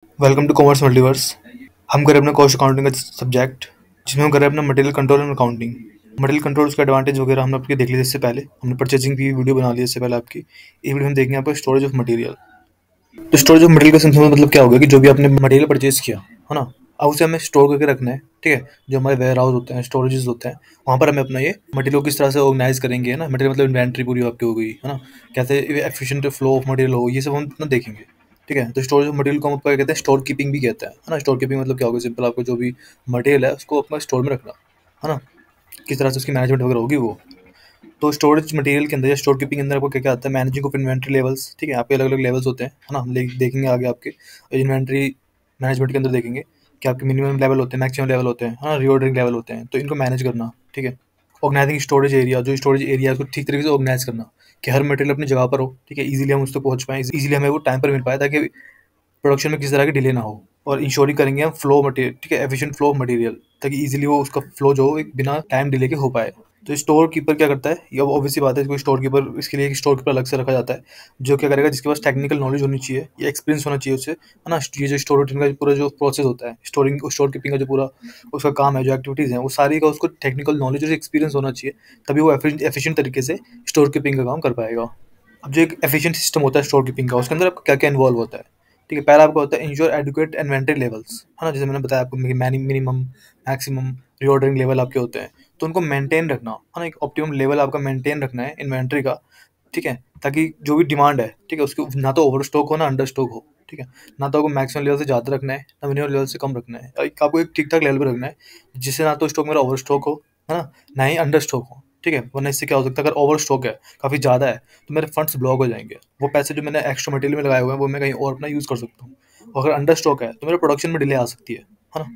Welcome to commerce multiverse. हम करें अपना कॉस्ट अकाउंटिंग का सब्जेक्ट, जिसमें हम करें अपना material control and accounting. Material control उसका एडवांटेज वगैरह हमने आपके देख लिया। इससे पहले हमने परचेजिंग की वीडियो बना ली। इससे पहले आपकी ये वीडियो हम देखेंगे आपको स्टोरेज ऑफ मटेरियल। तो स्टोरेज ऑफ मटेरियल का सिंपल मतलब क्या होगा कि जो भी आपने मटेरियल परचेज किया है ना, अब उसे हमें स्टोर करके रखना है। ठीक है, जो हमारे वेयर हाउस होते हैं, स्टोरेजेस होते हैं, वहाँ पर हमें अपना ये मटेरियल किस तरह से ऑर्गेनाइज करेंगे, है ना। मटेरियल मतलब इन्वेंट्री पूरी आपकी हो गई, है ना। कैसे एफिशिएंट फ्लो ऑफ मटेरियल हो, ये सब हम अपना देखेंगे। ठीक है, तो स्टोरेज ऑफ मटेरियल को हम आपका क्या कहते हैं, स्टोर कीपिंग भी कहते हैं, है ना। स्टोर कीपिंग मतलब क्या होगा, सिंपल आपको जो भी मटेरियल है उसको अपना स्टोर में रखना, है ना। किस तरह से उसकी मैनेजमेंट वगैरह होगी वो। तो स्टोरेज मटेरियल के अंदर या स्टोर कीपिंग के अंदर आपको क्या क्या आता है, मैनेजिंग ऑफ इन्वेंट्री लेवल्स। ठीक है, आपके अलग अलग लेवल्स होते हैं, है ना। हम देखेंगे आगे आपके इन्वेंट्री मैनेजमेंट के अंदर देखेंगे कि आपके मिनिमम लेवल होते हैं, मैक्सिमम लेवल होते हैं, हाँ, रीऑर्डरिंग लेवल होते हैं, तो इनको मैनेज करना। ठीक है, ऑर्गेनाइजिंग स्टोरेज एरिया, जो स्टोरेज एरिया को ठीक तरीके से ऑर्गेनाइज करना कि हर मटेरियल अपनी जगह पर हो। ठीक है, इजीली हम उस तक पहुंच पाएँ, इजीली हमें वो टाइम पर मिल पाए, ताकि प्रोडक्शन में किसी तरह की डिले ना हो। और इंश्योरिंग करेंगे हम फ्लो मटेरियल, ठीक है, एफिशिएंट फ्लो ऑफ मटेरियल, ताकि इजीली वो उसका फ्लो जो हो एक बिना टाइम डिले के हो पाए। तो स्टोर कीपर क्या करता है, ये ऑब्वियसली बात है, कोई स्टोर कीपर, इसके लिए एक स्टोर कीपर अलग से रखा जाता है, जो क्या करेगा, जिसके पास टेक्निकल नॉलेज होनी चाहिए या एक्सपीरियंस होना चाहिए उससे, है ना। ये जो स्टोर रूटीन का पूरा जो प्रोसेस होता है, स्टोर कीपिंग का जो पूरा उसका काम है, जो एक्टिविटीज़ हैं, वो सारी का उसको टेक्निकल नॉलेज और एक्सपीरियंस होना चाहिए, तभी वो एफिशिएंट तरीके से स्टोर कीपिंग का काम कर पाएगा। अब जो एक एफिशिएंट सिस्टम होता है स्टोर कीपिंग का, उसके अंदर आपको क्या क्या इन्वॉल्व होता है। ठीक है, पहला आपका होता है इंश्योर एडुकेट इन्वेंटरी लेवल्स, है ना। जैसे मैंने बताया आपको, मिनिमम, मैक्सिमम, रीऑर्डरिंग लेवल आपके होते हैं, तो उनको मेंटेन रखना, है ना। एक ऑप्टिमम लेवल आपका मेंटेन रखना है इन्वेंट्री का। ठीक है, ताकि जो भी डिमांड है, ठीक है, उसको ना तो ओवर स्टॉक हो ना अंडर स्टॉक हो। ठीक है, ना तो आपको मैक्सिमम लेवल से ज़्यादा रखना है, ना मिनिमम लेवल से कम रखना है। आपको एक ठीक ठाक लेवल पर रखना है, जिससे ना तो स्टॉक मेरा ओवर स्टॉक हो, है ना ही अंडर स्टॉक हो। ठीक है, वरना इससे क्या हो सकता है, अगर ओवर स्टॉक है, काफ़ी ज़्यादा है, तो मेरे फंड्स ब्लॉक हो जाएंगे। वो पैसे जो मैंने एक्स्ट्रा मटेरियल में लगाए हुए हैं, वो मैं कहीं और अपना यूज़ कर सकता हूँ। और अगर अंडर स्टॉक है, तो मेरे प्रोडक्शन में डिले आ सकती है ना।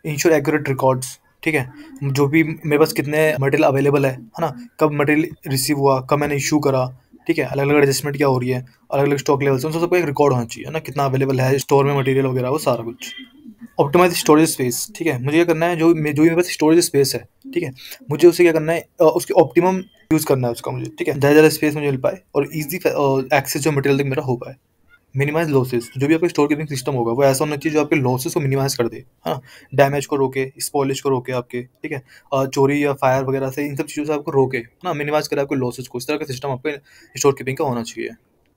Ensure accurate records. ठीक है, जो भी मेरे पास कितने मटेरियल अवेलेबल है ना, कब मटेरियल रिसीव हुआ, कब मैंने इशू करा। ठीक है, अलग अलग एडजस्टमेंट क्या हो रही है, अलग अलग स्टॉक लेवल्स, उन सबका एक रिकॉर्ड होना चाहिए, है ना। कितना अवेलेबल है स्टोर में मटेरियल वगैरह, वो सारा कुछ। Optimise storage space. ठीक है, मुझे ये करना है, जो मेरे पास स्टोरेज स्पेस है, ठीक है, मुझे उसे क्या करना है, उसकी ऑप्टिमम यूज़ करना है उसका मुझे। ठीक है, ज़्यादा ज़्यादा स्पेस मुझे मिल पाए और ईजी एक्सेस जो मटेरियल तक मेरा हो पाए। मिनिमाइज लॉसेस, जो भी आपका स्टोर कीपिंग सिस्टम होगा, वो ऐसा होना चाहिए जो आपके लॉसेस को मिनिमाइज कर दे, है ना। डैमेज को रोके, स्पॉइलेज को रोके आपके। ठीक है, चोरी या फायर वगैरह से, इन सब चीज़ों से आपको रोके, है ना, मिनिमाइज करे आपके लॉसेस को। इस तरह का सिस्टम आपके स्टोर कीपिंग का होना चाहिए।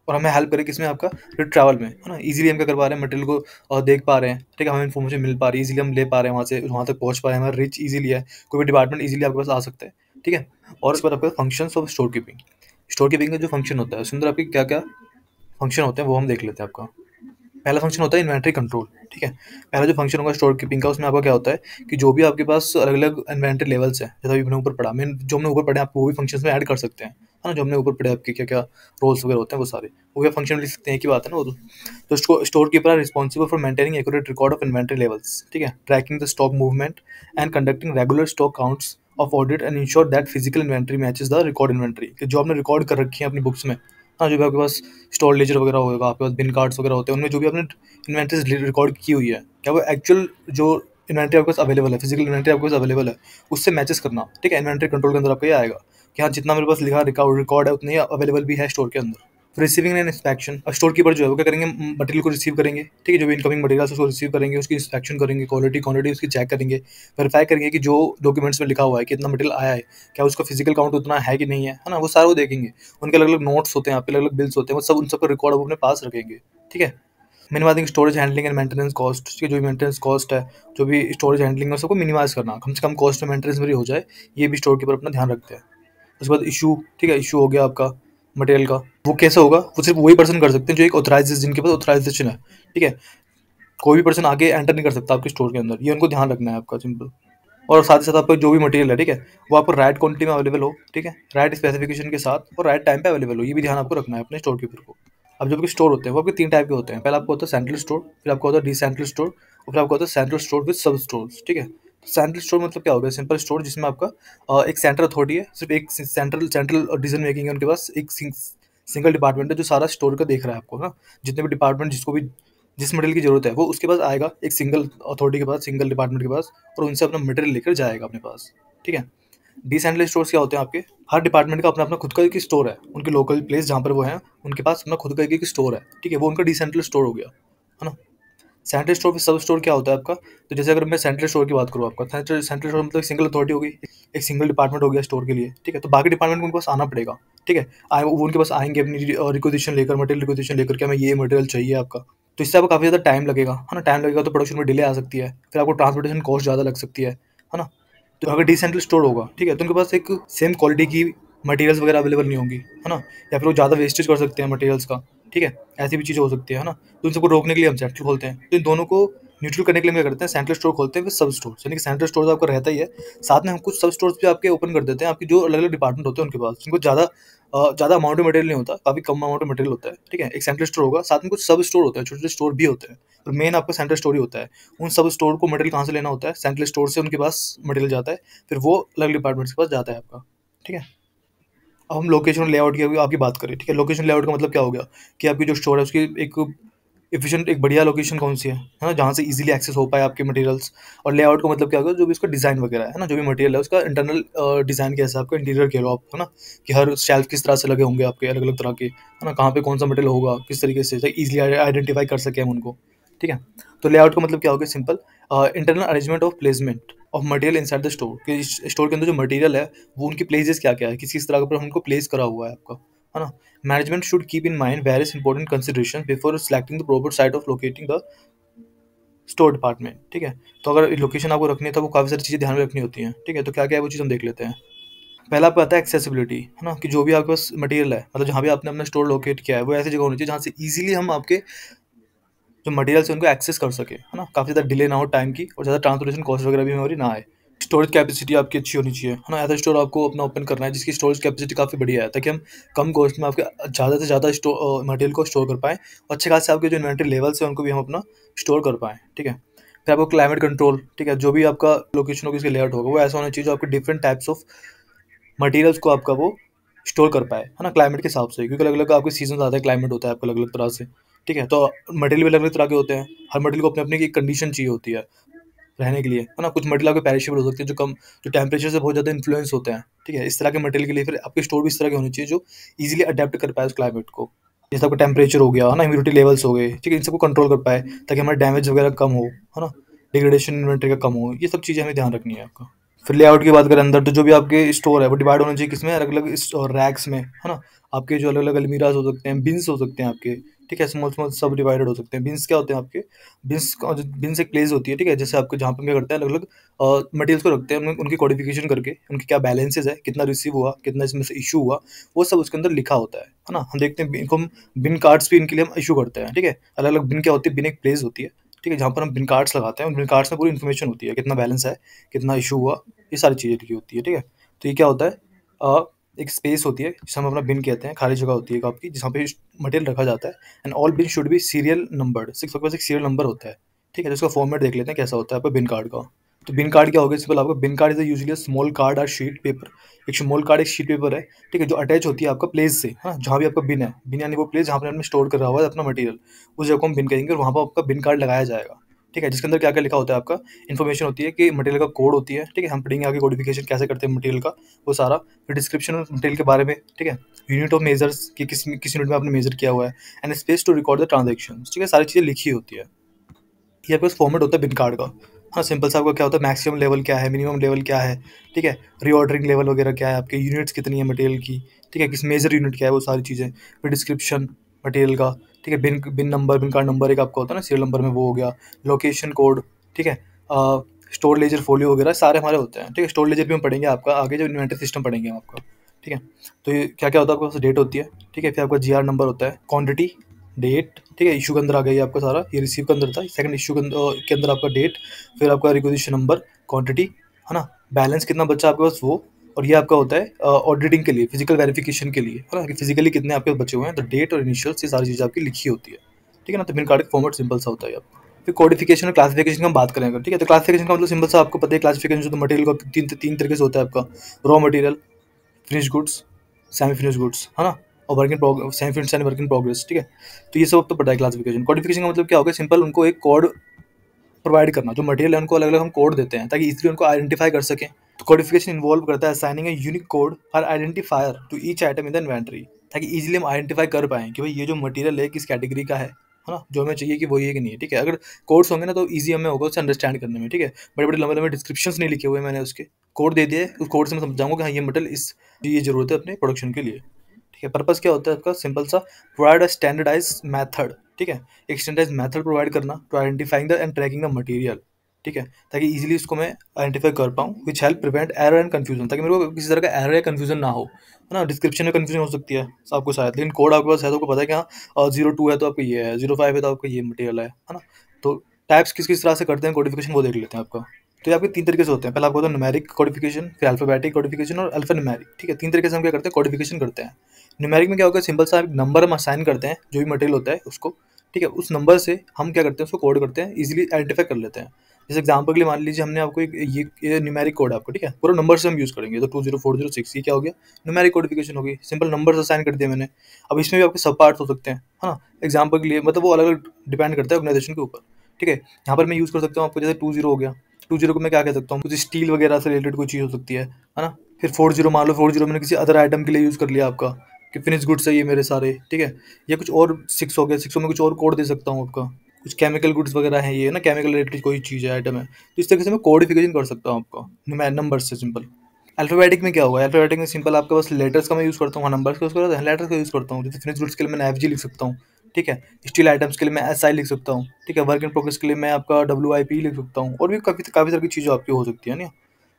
और हमें हेल्प करे किसमें, आपका ट्रैवल में, है ना। इजीली हम क्या कर पा रहे हैं, मटेरियल को देख पा रहे हैं। ठीक है, हमें इन्फॉर्मेशन मिल पा रही है, इजीली हम ले पा रहे हैं, वहाँ से वहाँ तक पहुँच पा रहे हैं, हमारा रीच इजीली है, कोई भी डिपार्टमेंट इजीली आपके पास आ सकता है। ठीक है, और इसके बाद आपके functions of store keeping. Store keeping का जो फंक्शन होता है, उसके अंदर आपके क्या क्या फंक्शन होते हैं, वो हम देख लेते हैं। आपका पहला फंक्शन होता है इन्वेंट्री कंट्रोल। ठीक है, पहला जो फंक्शन होगा स्टोर कीपिंग का, उसमें आपका क्या होता है कि जो भी आपके पास अलग अलग इन्वेंट्री लेवल्स हैं, जैसा अभी हमने ऊपर पढ़ा, मैं जो हमने ऊपर पढ़े आपको वो भी फंक्शंस में ऐड कर सकते हैं, है ना। जो हमने ऊपर पढ़े आपके क्या क्या रोल्स वगैरह होते हैं, वो सारे वो क्या फंक्शन लिख सकते हैं, एक ही बात है ना वो तो store keeper are responsible for maintaining accurate record of inventory levels. ठीक है, tracking the stock movement and conducting regular stock counts of audit and ensure that physical inventory matches the record inventory, कि जो आपने record कर रखी है अपनी books में। हाँ, जो भी आपके पास स्टोर लेजर वगैरह होगा, आपके पास बिन कार्ड्स वगैरह होते हैं, उनमें जो भी आपने इन्वेंट्रीज रिकॉर्ड की हुई है, क्या वो एक्चुअल जो इन्वेंट्री आपके पास अवेलेबल है, फिजिकल इन्वेंट्री आपके पास अवेलेबल है, उससे मैचेस करना। ठीक है, इन्वेंट्री कंट्रोल के अंदर आपको ये आएगा कि हाँ, जितना मेरे पास लिखा रिकॉर्ड है, उतनी ही अवेलेबल भी है स्टोर के अंदर। Receiving end inspection, store keeper जो है वो क्या करेंगे, मटेरियल को रिसीव करेंगे। ठीक है, जो भी इनकमिंग मटेरियल उसको रिसीव करेंगे, उसकी इंस्पेक्शन करेंगे, क्वालिटी क्वांटिटी उसकी चेक करेंगे, वेरीफाई करेंगे कि जो डॉक्यूमेंट्स में लिखा हुआ है कितना मटेरियल आया है, क्या उसका फिजिकल काउंट उतना है कि नहीं है ना, वो सारा वो देखेंगे। उनके अलग अलग नोट्स होते हैं, आपके अलग अलग बिल्स होते हैं, वो सब उन सबका रिकॉर्ड वो अपने पास रखेंगे। ठीक है, minimising storage handling and maintenance cost, जो भी मेंटेनेंस कॉस्ट है, जो भी स्टोरेज हैंडलिंग है, सबको मिनिमाइज करना, कम से कम कॉस्ट में मेंटेनेंस मेरी हो जाए, ये भी स्टोर कीपर अपना ध्यान रखते हैं। उसके बाद इशू। ठीक है, इशू हो गया आपका मटेरियल का, वो कैसे होगा, वो सिर्फ वही पर्सन कर सकते हैं जो एक ऑथराइज, जिनके पास ऑथराइजेशन है। ठीक है, कोई भी पर्सन आगे एंटर नहीं कर सकता आपके स्टोर के अंदर, ये उनको ध्यान रखना है आपका, सिंपल। और साथ ही साथ आपका जो भी मटेरियल है, ठीक है, वो आपको राइट क्वांटिटी में अवेलेबल हो। ठीक है, राइट स्पेसिफिकेशन के साथ और राइट टाइम पे अवेलेबल हो, ये भी ध्यान आपको रखना है अपने स्टोर कीपर को। अब जो आपके स्टोर होते हैं वो आपके तीन टाइप के होते हैं। पहला आपको होता है सेंट्रल स्टोर, फिर आपको होता है डिसेंट्रल स्टोर, और फिर आपको होता है सेंट्रल स्टोर विद सब स्टोर्स। ठीक है, सेंट्रल स्टोर मतलब क्या होगा, सिंपल स्टोर जिसमें आपका एक सेंट्रल अथॉरिटी है, सिर्फ एक सेंट्रल डिसीजन मेकिंग है उनके पास, एक सिंगल डिपार्टमेंट है जो सारा स्टोर का देख रहा है आपको, ना। जितने भी डिपार्टमेंट, जिसको भी जिस मटेरियल की जरूरत है, वो उसके पास आएगा, एक सिंगल अथॉरिटी के पास, सिंगल डिपार्टमेंट के पास, और उनसे अपना मटेरियल लेकर जाएगा अपने पास। ठीक है, डिसेंट्रलाइज्ड स्टोर्स क्या होते हैं आपके, हर डिपार्टमेंट का अपना अपना खुद का एक स्टोर है, उनके लोकल प्लेस जहाँ पर वो है, उनके पास अपना खुद का एक स्टोर है। ठीक है, वो उनका डिसेंट्रल स्टोर हो गया, है ना। सेंट्रल स्टोर सब स्टोर क्या होता है आपका? तो जैसे अगर मैं सेंट्रल स्टोर की बात करूँ आपका, सेंट्रल सेंट्रल स्टोर मतलब एक सिंगल अथॉरिटी हो गई, एक सिंगल डिपार्टमेंट हो गया स्टोर के लिए, ठीक है? तो बाकी डिपार्टमेंट को उनके पास आना पड़ेगा, ठीक है? वो उनके पास आएँगे अपनी रिक्वेजिशन लेकर, मटेरियल रिक्वेजिशन लेकर के हमें ये मटेरियल चाहिए आपका। तो इससे आपको काफ़ी ज़्यादा टाइम लगेगा, है ना? टाइम लगेगा तो प्रोडक्शन में डिले आ सकती है, फिर आपको ट्रांसपोर्टेशन कॉस्ट ज़्यादा लग सकती है ना? तो अगर डिसेंट्रल स्टोर होगा, ठीक है? तो उनके पास एक सेम क्वालिटी की मटेरियल्स वगैरह अवेलेबल नहीं होंगी, है ना? या फिर वो ज़्यादा वेस्टेज कर सकते हैं मटेरियल्स का, ठीक है? ऐसी भी चीज़ें हो सकती है ना? तो इन सबको रोकने के लिए हम सेंट्रल खोलते हैं। तो इन दोनों को न्यूट्रल करने के लिए हम क्या करते हैं, सेंट्रल स्टोर खोलते हैं, फिर सब स्टोर, यानी कि सेंट्रल स्टोर तो आपका रहता ही है, साथ में हम कुछ सब स्टोर्स भी आपके ओपन कर देते हैं, आपकी जो अलग-अलग डिपार्टमेंट होते हैं उनके पास, जिनको ज़्यादा अमाउंट में मटेरियल नहीं होता, काफ़ी कम अमाउंट में मटेरियल होता है, ठीक है? एक सेंट्रल स्टोर होगा, साथ में कुछ सब स्टोर होते हैं, छोटे-छोटे स्टोर भी होते हैं, और मेन आपका सेंट्रल स्टोर ही होता है। उन सब स्टोर को मटेरियल कहाँ से लेना होता है, सेंट्रल स्टोर से उनके पास मटेरियल जाता है, फिर वो अलग डिपार्टमेंट्स के पास जाता है आपका, ठीक है? अब हम लोकेशन लेआउट की आपकी बात करें, ठीक है? लोकेशन लेआउट का मतलब क्या हो गया कि आपकी जो स्टोर है उसकी एक एफिशिएंट एक बढ़िया लोकेशन कौन-सी है ना? जहाँ से ईज़िली एक्सेस हो पाए आपके मटेरियल्स। और लेआउट का मतलब क्या होगा, जो भी उसका डिज़ाइन वगैरह है ना? जो भी मटेरियल है उसका इंटरनल डिज़ाइन कैसा है आपका, इंटीरियर कह लो आप, है ना? कि हर शेल्फ किस तरह से लगे होंगे आपके अलग-अलग तरह के, है ना? कहाँ पे कौन-सा मटेरियल होगा, किस तरीके से ईज़िली आइडेंटिफ़ाई कर सकें हम उनको, ठीक है? तो लेआउट का मतलब क्या हो गया, simple internal arrangement of placement of material inside the store, कि स्टोर के अंदर जो मटेरियल है वो उनकी प्लेसेस क्या-क्या है, किस-किस तरह पर उनको प्लेस करा हुआ है आपका, है ना? Management should keep in mind various important considerations before selecting the proper site of locating the store department, ठीक है? तो अगर लोकेशन आपको रखनी है तो वो काफ़ी सारी चीज़ें ध्यान में रखनी होती हैं, ठीक है? तो क्या-क्या है वो चीज़ हम देख लेते हैं। पहला आपको आता है एक्सेसिबिलिटी, है ना? कि जो भी आपके पास मटेरियल है, मतलब जहाँ भी आपने अपना स्टोर लोकेट किया है, वो ऐसी जगह होनी चाहिए जहाँ से ईज़िली हम आपके जो मटेरियल्स है उनको एक्सेस कर सकें, है ना? काफ़ी ज़्यादा डिले ना हो टाइम की, और ज़्यादा ट्रांसपोर्टेशन कॉस्ट वगैरह भी हमारी ना आए। स्टोरेज कैपेसिटी आपकी अच्छी होनी चाहिए, है ना? ऐसा स्टोर आपको अपना ओपन करना है जिसकी स्टोरेज कैपेसिटी काफ़ी बढ़िया है, ताकि हम कम कॉस्ट में आपके ज़्यादा से ज़्यादा मटेरियल को स्टोर कर पाएँ, और अच्छे खासे आपके जो इन्वेंटरी लेवल्स हैं उनको भी हम अपना स्टोर कर पाएँ, ठीक है? फिर आपको क्लाइमेट कंट्रोल, ठीक है? जो भी आपका लोकेशन होगी, उसका लेआउट होगा, वो ऐसा होना चाहिए जो आपके डिफरेंट टाइप्स ऑफ मटेरियल्स को आपका वो स्टोर कर पाए, है ना? क्लाइमेट के हिसाब से, क्योंकि अलग-अलग आपके सीज़न्स आते हैं, क्लाइमेट होता है आपका अलग-अलग तरह से, ठीक है? तो मटेरियल भी अलग-अलग तरह के होते हैं, हर मटेरियल को अपनी-अपनी एक कंडीशन चाहिए होती है रहने के लिए, है ना? कुछ मटेरियल आपके पेरिशेबल हो सकते हैं, जो टेम्परेचर से बहुत ज़्यादा इन्फ्लुएंस होते हैं, ठीक है? इस तरह के मटेरियल के लिए फिर आपके स्टोर भी इस तरह के होने चाहिए जो ईज़िली अडैप्ट कर पाए उस क्लाइमेट को। जैसे आपका टेम्परेचर हो गया, है ना? ह्यूमिडिटी लेवल्स हो गए, ठीक है? इन सबको कंट्रोल कर पाए, ताकि हमारा डैमेज वगैरह कम हो, है ना? डिग्रेडेशन इन्वेंटरी का कम हो, ये सब चीज़ें हमें ध्यान रखनी है आपका। फिर लेआउट की बात करें अंदर, तो जो भी आपके स्टोर है वो डिवाइड होना चाहिए किसमें, अलग-अलग रैक्स में, है ना? आपके जो अलग-अलग अलमीराज हो सकते हैं, बिन्स हो सकते हैं आपके, ठीक है? स्मॉल-स्मॉल सब डिवाइडेड हो सकते हैं। बिन्स क्या होते हैं आपके? बिन्स एक प्लेस होती है, ठीक है? जैसे आपके जहाँ पे क्या करते हैं, अलग-अलग मटेरियल्स को रखते हैं, उनकी कोडिफिकेशन करके, उनके क्या बैलेंसेस है, कितना रिसीव हुआ, कितना इसमें से इश्यू हुआ, वो सब उसके अंदर लिखा होता है ना? हम देखते हैं इनको हम बिन कार्ड्स भी इनके लिए हम इश्यू करते हैं, ठीक है? अलग-अलग बिन क्या होती है, बिन एक प्लेस होती है, ठीक है? जहाँ पर हम बिन कार्ड्स लगाते हैं, उन बिन कार्ड्स में पूरी इन्फॉर्मेशन होती है, कितना बैलेंस है, कितना इश्यू हुआ, ये सारी चीज़ें लिखी होती है, ठीक है? तो ये क्या होता है, एक स्पेस होती है जिसे हम अपना बिन कहते हैं, खाली जगह होती है एक आपकी, जहाँ पे मटेरियल रखा जाता है, and all been should be serial numbered, six आपके पास एक सीरियल नंबर होता है, ठीक है? तो इसका फॉर्मेट देख लेते हैं कैसा होता है आपका बिन कार्ड का। तो बिन कार्ड क्या होगा, सिंपल, आपका bin card is usually a small card और शीट पेपर। एक स्मॉल कार्ड एक शीट पेपर है, ठीक है? जो अटैच होती है आपका प्लेस से, हाँ, जहाँ भी आपका बिन है, बिन यानी वो प्लेस जहाँ पर आपने स्टोर करा हुआ है अपना मटेरियल, उस जगह को हम बिन कहेंगे, और वहाँ पर आपका बिन कार्ड लगाया जाएगा, ठीक है? जिसके अंदर क्या-क्या लिखा होता है आपका, इन्फॉर्मेशन होती है कि मटेरियल का कोड होती है, ठीक है? हम पढ़ेंगे आगे कोडिफिकेशन कैसे करते हैं मटेरियल का, वो सारा। फिर डिस्क्रिप्शन मटेरियल के बारे में, ठीक है? यूनिट ऑफ मेजर्स कि किस यूनिट में आपने मेजर किया हुआ है, and space to record the transactions, ठीक है? सारी चीज़ें लिखी होती है। ये आपके पास फॉर्मेट होता है बिन कार्ड का। हाँ, सिंपल सा आपका क्या होता है, मैक्सिमम लेवल क्या है, मिनिमम लेवल क्या है, ठीक है? रीऑर्डरिंग लेवल वगैरह क्या है, आपके यूनिट्स कितनी है मटेरियल की, ठीक है? किस मेजर यूनिट क्या है, वो सारी चीज़ें। फिर डिस्क्रिप्शन मटेरियल का, ठीक है? बिन बिन नंबर, बिन कार्ड नंबर एक आपका होता है ना सीरियल नंबर में, वो हो गया। लोकेशन कोड, ठीक है? स्टोर लेजर फोलियो वगैरह सारे हमारे होते हैं, ठीक है? स्टोर लेजर भी हम पढ़ेंगे आपका आगे, जो इन्वेंटरी सिस्टम पढ़ेंगे हम आपका, ठीक है? तो ये क्या-क्या होता है, आपके पास डेट होती है, ठीक है? फिर आपका जीआर नंबर होता है, क्वांटिटी, डेट, ठीक है? इशू के अंदर आ गई आपका सारा, ये रिसीव के अंदर था, सेकंड इशू के अंदर आपका डेट, फिर आपका रिक्वेजिशन नंबर, क्वांटिटी, है ना? बैलेंस कितना बचा आपके पास वो, और ये आपका होता है ऑडिटिंग के लिए, फिजिकल वेरिफिकेशन के लिए, है ना? कि फिजिकली कितने आपके बचे हुए हैं, तो डेट और इनिशियल्स, ये सारी चीज़ें आपकी लिखी होती है, ठीक है ना? तो बिन कार्ड का फॉर्मेट सिंपल सा होता है आपका। फिर कोडिफिकेशन और क्लासिफिकेशन की हम बात करेंगे, ठीक है? तो क्लासिफिकेशन का मतलब सिंपल सा आपको पता है, क्लासिफिकेशन तो मटेरियल का तीन तरीके से होता है आपका, raw material, finish goods, semi finish goods, है ना? और work in progress, semi finish and work in progress, ठीक है? तो ये सब आपको पता है क्लासिफिकेशन। कोडिफिकेशन का मतलब क्या होगा, सिंपल, उनको एक कोड प्रोवाइड करना, जो मटेरियल है उनको अलग-अलग हम कोड देते हैं ताकि इजीली उनको आइडेंटिफाई कर सकें। तो कोडिफिकेशन इन्वॉल्व करता है assigning a unique code or identifier to each item in the inventory, ताकि इजीली हम आइडेंटिफाई कर पाएँ कि भाई ये जो मटेरियल है किस कैटेगरी का है, है ना? जो हमें चाहिए कि वही है कि नहीं है, ठीक है? अगर कोड्स होंगे ना तो ईज़ी हमें होगा उसे अंडरस्टैंड करने में, ठीक है? बड़े-बड़े लंबे-लंबे डिस्क्रिप्शंस नहीं लिखे हुए मैंने उसके, कोड दे दिया है, उस कोड से मैं समझ जाऊँगा कि हाँ, ये मटेरियल इस ये ज़रूरत है अपने प्रोडक्शन के लिए, ठीक है? पर्पज़ क्या होता है आपका सिंपल सा, प्रोवाइड अ स्टैंडर्डाइज़्ड मेथड, ठीक है? एक स्टैंडर्डाइज़्ड मेथड प्रोवाइड करना to identifying the and tracking the material, ठीक है? ताकि ईज़िली उसको मैं आइडेंटिफाई कर पाऊँ, which help prevent error and confusion, ताकि मेरे को किसी तरह का एरर या कन्फ्यूजन ना हो, है ना? डिस्क्रिप्शन में कन्फ्यूजन हो सकती है आपको शायद, लेकिन कोड आपके पास है तो आपको पता है कि हाँ 02 है तो आपका ये है, 05 है तो आपका ये मटेरियल है ना? तो टाइप्स किस-किस तरह से करते हैं कोडिफिकेशन वो देख लेते हैं आपका। तो ये आपके 3 तरीके से होते हैं। पहला आपका होता है न्यूमेरिक कोडिफिकेशन, फिर अल्फाबेटिक कोडिफिकेशन और अल्फान्यूमेरिक, ठीक है? 3 तरीके से हम क्या करते हैं कोडिफिकेशन करते हैं। न्यूमेरिक में क्या होगा, सिंपल सा एक नंबर हम असाइन करते हैं जो भी मटेरियल होता है उसको, ठीक है? उस नंबर से हम क्या करते हैं उसको कोड करते हैं, ईज़िली आइडेंटिफाई कर लेते हैं। जैसे एग्जांपल के लिए मान लीजिए हमने आपको एक ये न्यूमेरिक कोड है आपको, ठीक है? पूरा नंबर से हम यूज़ करेंगे तो 20406 ये क्या हो गया, न्यूमेरिक कोडिफिकेशन हो गई, सिंपल नंबर्स असाइन कर दिए मैंने। अब इसमें भी आपके सब पार्ट्स हो सकते हैं, है ना? एग्जांपल के लिए मतलब वो अलग-अलग डिपेंड करता है ऑर्गेनाइजेशन के ऊपर, ठीक है? यहाँ पर मैं यूज़ कर सकता हूँ आपको, जैसे 20 हो गया, 20 को मैं क्या कह सकता हूँ, कुछ स्टील वगैरह से रिलेटेड कोई चीज़ हो सकती है ना? फिर 40 मान लो, 40 मैंने किसी अदर आइटम के लिए यूज़ कर लिया आपका, कि फिनिश गुड्स है ये मेरे सारे, ठीक है? या कुछ और 6 हो गया, 6 में कुछ और कोड दे सकता हूँ आपका, कुछ केमिकल गुड्स वगैरह हैं ये ना, केमिकल रिलेटेड कोई चीज़ है, आइटम है, तो इस तरीके से मैं कोडिफिकेशन कर सकता हूँ आपका नंबर्स से सिंपल। अल्फाबेटिक में क्या होगा, अल्फाबेटिक में सिंपल आपके पास लेटर्स का मैं यूज़ करता हूँ, नंबर्स का यूज़ करता हूँ, लेटर्स का यूज़ करता हूँ। जैसे फिनिश गुड्स के लिए मैं एफजी लिख सकता हूँ, ठीक है? स्टील आइटम्स के लिए मैं एसआई लिख सकता हूँ, ठीक है? वर्क इन प्रोग्रेस के लिए मैं आपका डब्ल्यूआईपी लिख सकता हूँ, और भी काफ़ी काफ़ी सारी चीज़ें आपकी हो सकती है ना।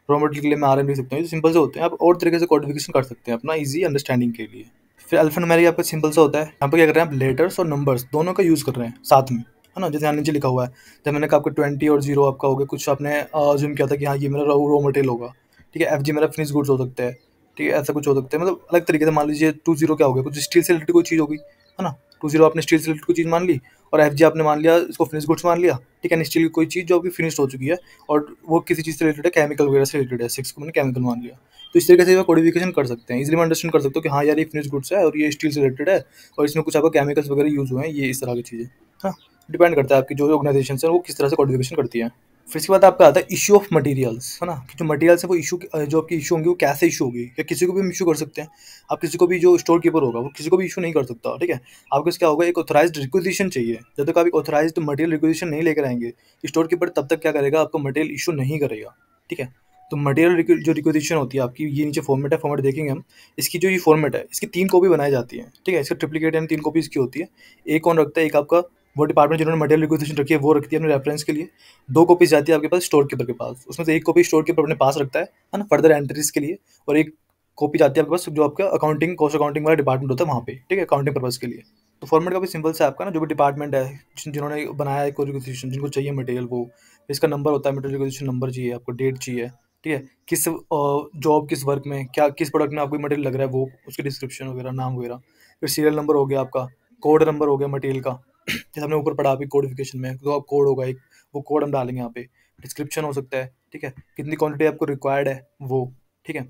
रॉ मटेरियल के लिए मैं आरएम लिख सकता हूँ, ये सिंपल से होते हैं, आप और तरीके से कोडिफिकेशन कर सकते हैं अपना ईजी अंडरस्टैंडिंग के लिए। फिर अल्फान्यूमेरिक आपका सिंपल सा होता है, यहाँ पे क्या कर रहे हैं आप, लेटर्स और नंबर्स दोनों का यूज़ कर रहे हैं साथ में, है ना? जैसे यहाँ नीचे लिखा हुआ है, जब मैंने कहा आपका 20 और 0 आपका हो गया, कुछ आपने अज्यूम किया था कि हाँ ये मेरा रॉ मटेरियल होगा, ठीक है? एफजी मेरा फिनिश गुड्स हो सकता है, ठीक है? ऐसा कुछ हो सकता है, मतलब अलग तरीके से मान लीजिए 20 क्या हो गया, कुछ स्टील से रिलेटेड कोई चीज़ होगी, है ना? 20 आपने स्टील से रिलेटेड कोई चीज़ मान ली, और एफजी आपने मान लिया इसको फिनिश गुड्स मान लिया, ठीक है? स्टील की कोई चीज़ जो आपकी फिनिश हो चुकी है और वो किसी चीज़ से रिलेटेड है, केमिकल वगैरह से रिलेटेड है, 6 को मैंने केमिकल मान लिया। तो इस तरीके से कोडिफिकेशन कर सकते हैं, इजीली अंडरस्टैंड कर सकते हो कि हाँ यार ये फिनिश गुड्स है और ये स्टील से रिलेटेड है और इसमें कुछ आपका केमिकल्स वगैरह यूज़ हुए हैं, ये इस तरह की चीज़ें। हाँ, डिपेंड करता है आपकी जो ऑर्गेनाइजेशन है वो किस तरह से कोडिफिकेशन करती है। फिर इसके बाद आपका आता है इशू ऑफ मटेरियल्स, है ना? कि जो मटेरियल्स है वो इशू, जो आपकी इशू होंगी वो कैसे इशू होगी, या किसी को भी हम इशू कर सकते हैं। आप किसी को भी, जो स्टोर कीपर होगा वो किसी को भी इशू नहीं कर सकता, ठीक है? आपको क्या होगा, एक ऑथराइज्ड रिक्विजिशन चाहिए। जब तक आप एक ऑथराइज्ड मटेरियल रिक्विजिशन नहीं लेकर आएंगे, स्टोर कीपर तब तक क्या करेगा, आपको मटेरियल इशू नहीं करेगा, ठीक है? तो मटेरियल जो रिक्विजिशन होती है आपकी, ये नीचे फॉर्मेट है, फॉर्मेट देखेंगे हम। इसकी जो ये फॉर्मेट है, इसकी 3 कॉपी बनाई जाती है, ठीक है? इसका ट्रिप्लिकेट यानी 3 कॉपी इसकी होती है। एक कौन रखता है, एक आपका वो डिपार्टमेंट जिन्होंने मटेरियल रिक्विजिशन रखी है वो रखती है अपने रेफरेंस के लिए। 2 कॉपीज़ जाती है आपके पास स्टोर कीपर के पास, उसमें से 1 कॉपी स्टोर कीपर अपने पास रखता है ना, फर्दर एंट्रीज़ के लिए, और 1 कॉपी जाती है आपके पास जो आपका अकाउंटिंग, कॉस्ट अकाउंटिंग वाला डिपार्टमेंट होता है वहाँ पे, ठीक है? अकाउंटिंग पर्पज़ के लिए। तो फॉर्मेट काफ़ी सिंपल सा है आपका ना, जो भी डिपार्टमेंट है, जिन्होंने बनाया है कोई रिक्विजिशन, जिनको चाहिए मटेरियल, वो इसका नंबर होता है, मटेरियल रिक्विजिशन नंबर चाहिए आपको, डेट चाहिए, ठीक है? किस जॉब, किस वर्क में, क्या किस प्रोडक्ट में आपको मटेरियल लग रहा है, वो उसकी डिस्क्रिप्शन वगैरह, नाम वगैरह। फिर सीरियल नंबर हो गया आपका, कोड नंबर हो गया मटेरियल का, जैसे हमने ऊपर पढ़ा अभी कोडिफिकेशन में, तो आप कोड होगा एक, वो कोड हम डालेंगे यहाँ पे। डिस्क्रिप्शन हो सकता है, ठीक है? कितनी क्वांटिटी आपको रिक्वायर्ड है वो, ठीक है?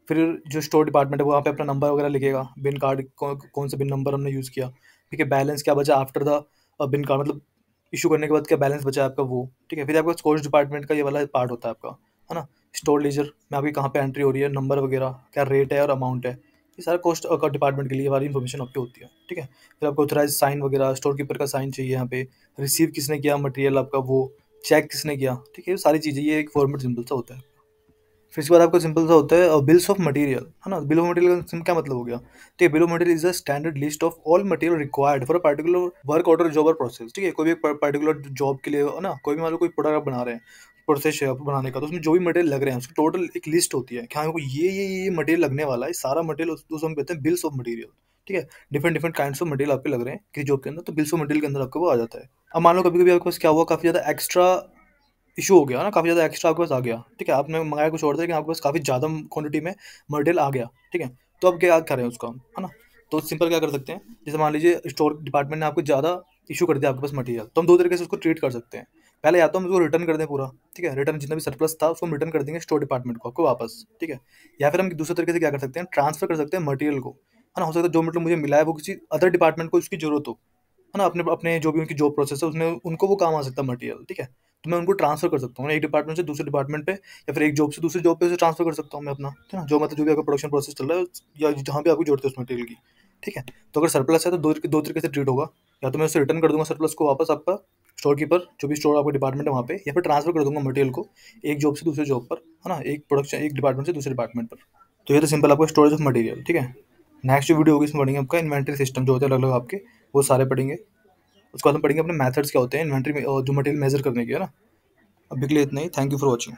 फिर जो स्टोर डिपार्टमेंट है वो वहाँ पे अपना नंबर वगैरह लिखेगा, बिन कार्ड कौन सा बिन नंबर हमने यूज़ किया, ठीक है? बैलेंस क्या बचा आफ्टर द बिन कार्ड, मतलब इशू करने के बाद क्या बैलेंस बचा है आपका वो, ठीक है? फिर आपका कॉस्ट डिपार्टमेंट का ये वाला पार्ट होता है आपका, है ना? स्टोर लीजर में आपकी कहाँ पे एंट्री हो रही है, नंबर वगैरह, क्या रेट है और अमाउंट है, ये सारा कॉस्ट का डिपार्टमेंट के लिए वाली इन्फॉर्मेशन आपकी होती है, ठीक है? फिर आपको ऑथराइज साइन वगैरह, स्टोर कीपर का साइन चाहिए यहाँ पे, रिसीव किसने किया मटेरियल आपका, वो चेक किसने किया, ठीक है? ये सारी चीज़ें, ये एक फॉर्मेट सिंपल सा होता है। फिर इसके बाद आपका सिंपल सा होता है बिल्स ऑफ मटेरियल, है ना? बिल ऑफ मटेरियल का क्या मतलब हो गया, ठीक है? Bill of material is a standard list of all material required for a particular work order job और प्रोसेस, ठीक है? कोई भी पर्टिकुलर जॉब के लिए, है ना, कोई भी मान लो कोई प्रोडक्ट आप बना रहे हैं, प्रोसेस है आपको बनाने का, तो उसमें जो भी मटेरियल लग रहे हैं उसकी टोटल एक लिस्ट होती है कि हाँ ये मटेरियल लगने वाला है, सारा मटेरियल, उसको हम कहते हैं बिल्स ऑफ मटेरियल, ठीक है? Different different kinds of material आपके लग रहे हैं किसी जॉब के अंदर, तो बिल्स ऑफ मटेरियल के अंदर आपको वो आ जाता है। अब मान लो कभी कभी आपके पास क्या हुआ, काफ़ी ज़्यादा एक्स्ट्रा इशू हो गया ना, काफ़ी ज़्यादा एक्स्ट्रा आपके पास आ गया, ठीक है? आपने मंगाया कुछ और था लेकिन आपके पास काफ़ी ज़्यादा क्वांटिटी में मटेरियल आ गया, ठीक है? तो अब क्या करें उसका हम, है ना? तो सिंपल क्या कर सकते हैं, जैसे मान लीजिए स्टोर डिपार्टमेंट ने आपको ज़्यादा इशू कर दिया आपके पास मटेरियल, तो हम 2 तरीके से उसको ट्रीट कर सकते हैं। पहले या तो हम उसको रिटर्न कर दें पूरा, ठीक है? रिटर्न जितना भी सरप्लस था उसको हम रिटर्न कर देंगे स्टोर डिपार्टमेंट को आपको वापस, ठीक है? या फिर हम दूसरे तरीके से क्या कर सकते हैं, ट्रांसफर कर सकते हैं मटेरियल को, है ना? हो सकता है जो मटेरियल मुझे मिला है वो किसी अदर डिपार्टमेंट को उसकी ज़रूरत हो, है ना? अपने अपने जो भी उनकी जॉब प्रोसेस है उसमें उनको वो काम आ सकता है मटेरियल, ठीक है? तो मैं उनको ट्रांसफ़र कर सकता हूँ एक डिपार्टमेंट से दूसरे डिपार्टमेंट पे, या फिर एक जॉब से दूसरी जॉब पे उसे ट्रांसफ़र कर सकता हूँ मैं अपना, है ना? जो मतलब जो भी आपका प्रोडक्शन प्रोसेस चल रहा है या जहाँ भी आपकी ज़रूरत है उस मटेरियल की। ठीक है। तो अगर सरप्लस है तो दो तरीके से ट्रीट होगा, या तो मैं उसे रिटर्न कर दूंगा सरप्लस को वापस आपका स्टोर कीपर, जो भी स्टोर आपका डिपार्टमेंट है वहाँ पे, या फिर ट्रांसफर कर दूंगा मटेरियल को एक जॉब से दूसरे जॉब पर, है ना, एक डिपार्टमेंट से दूसरे डिपार्टमेंट पर। तो ये तो सिंपल आपका स्टोरेज ऑफ मटेरियल। ठीक है। नेक्स्ट जो वीडियो होगी इसमें पढ़ेंगे आपका इन्वेंट्री सिस्टम जो होते हैं अलग अलग आपके, वो सारे पढ़ेंगे। उसके बाद हम पढ़ेंगे अपने मेथड्स क्या होते हैं इन्वेंट्री में, जो मटेरियल मेजर करने के, है ना। अभी के लिए इतना ही। Thank you for watching.